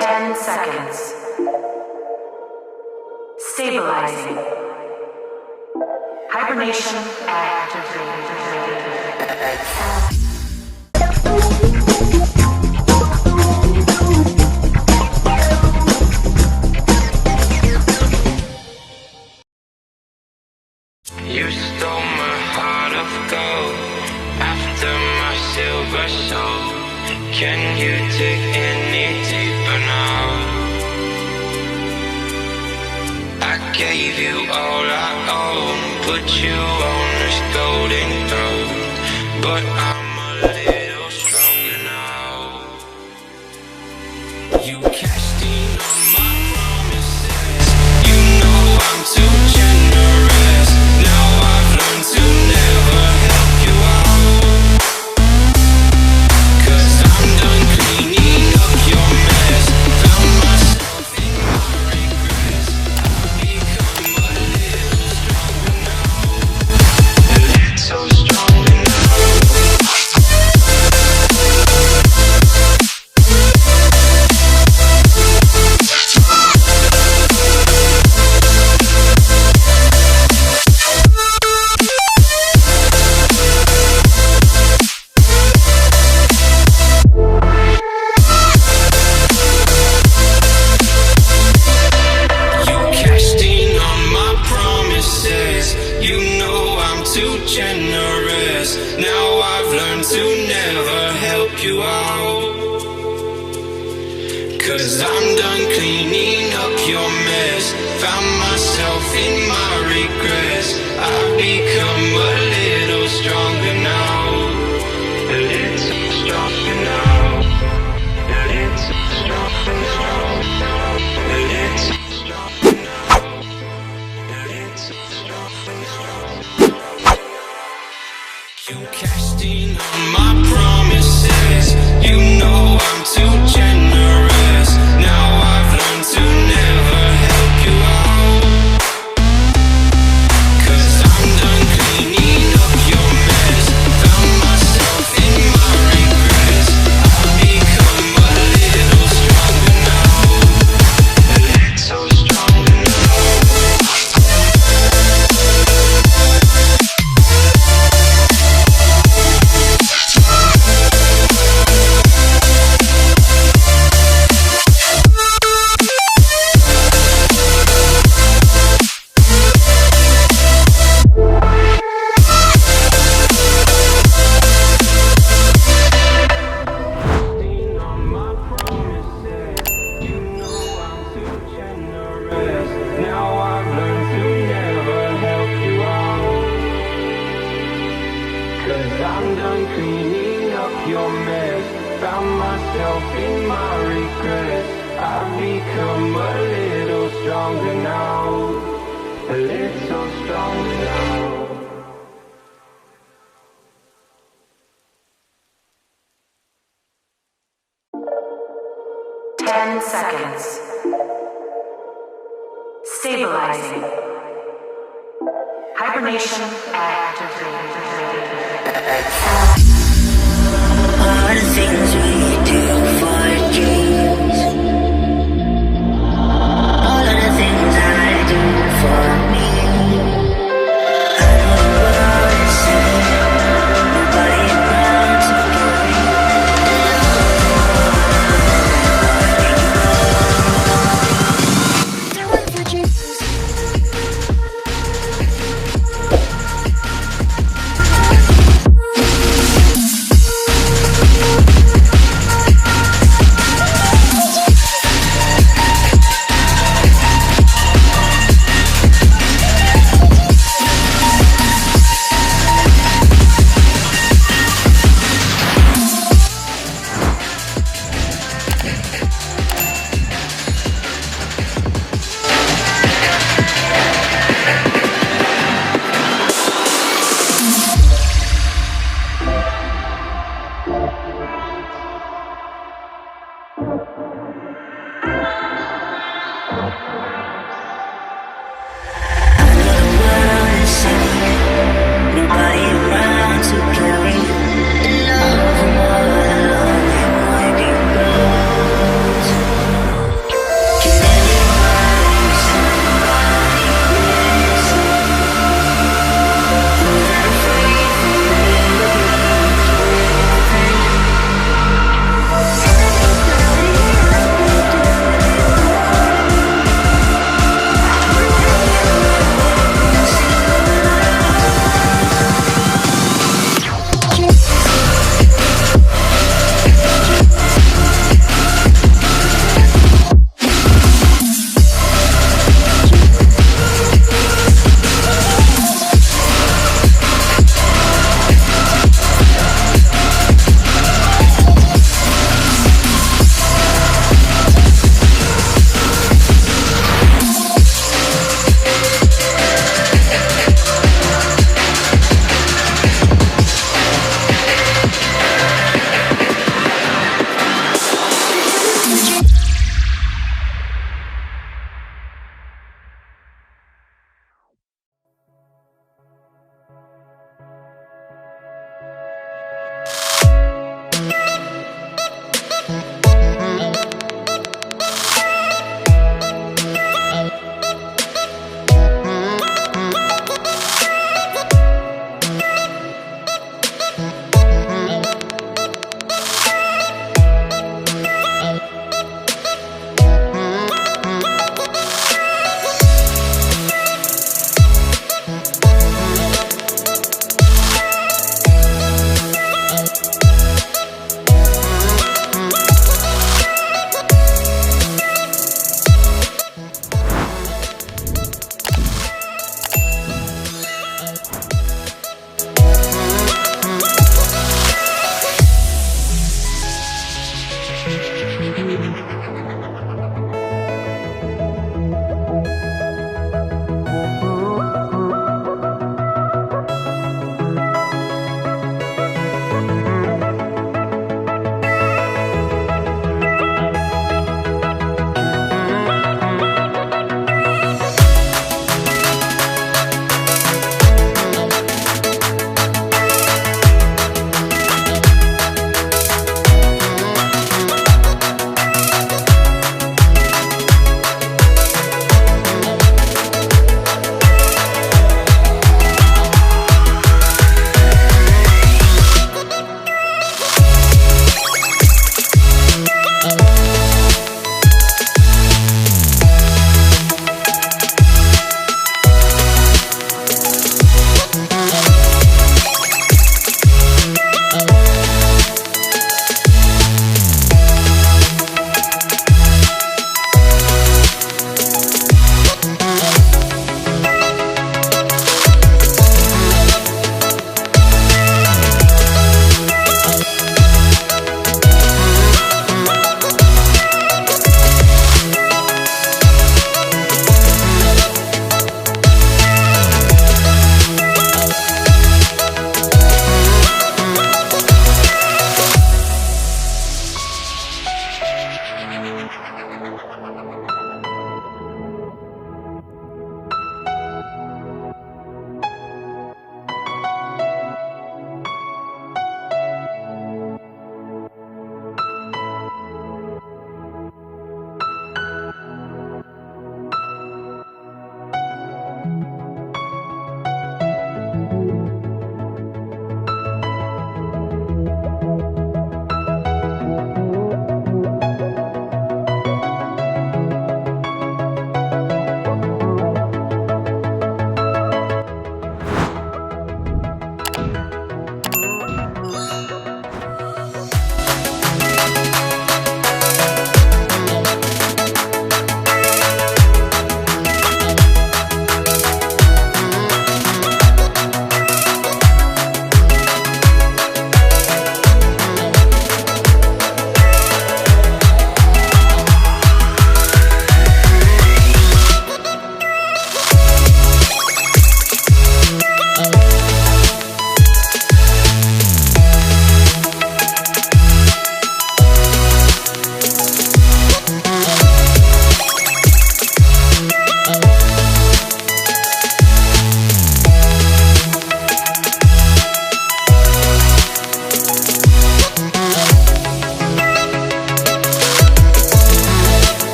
10 seconds. Stabilizing. Hibernation activated. You stole my heart of gold after my silver soul. Can you dig any deeper now? I gave you all I own, put you on this golden throne, but I'm a little stronger now. You cashed in on my promises. You know I'm too generous. Now I've learned to never help you out, 'cause I'm done cleaning up your mess. Found myself in my regrets. I've become a little stronger now. A little stronger now. You cashed in on my promises. You know I'm too generous. Now I've learned to never help you out, 'cause I'm done cleaning up your mess. Found myself in my regrets. I've become a little stronger now. A little stronger now. A little stronger now. A little stronger now. A little stronger now. You cashed in on my promises. You know I'm too generous. Now I've learned to never help you out, 'cause I'm done cleaning up your mess. Found myself in my regrets. I've become a little stronger now. A little stronger now. On my promises, you know I'm too generous. Now I've learned to never help you out, 'cause I'm done cleaning up your mess. Found myself in my regrets. I've become a little stronger now. A little stronger now. 10 seconds. Stabilizing. Hibernation activated. All the things we do for dreams, all of the things I do for me. I know the world is saying nobody around to carry. change.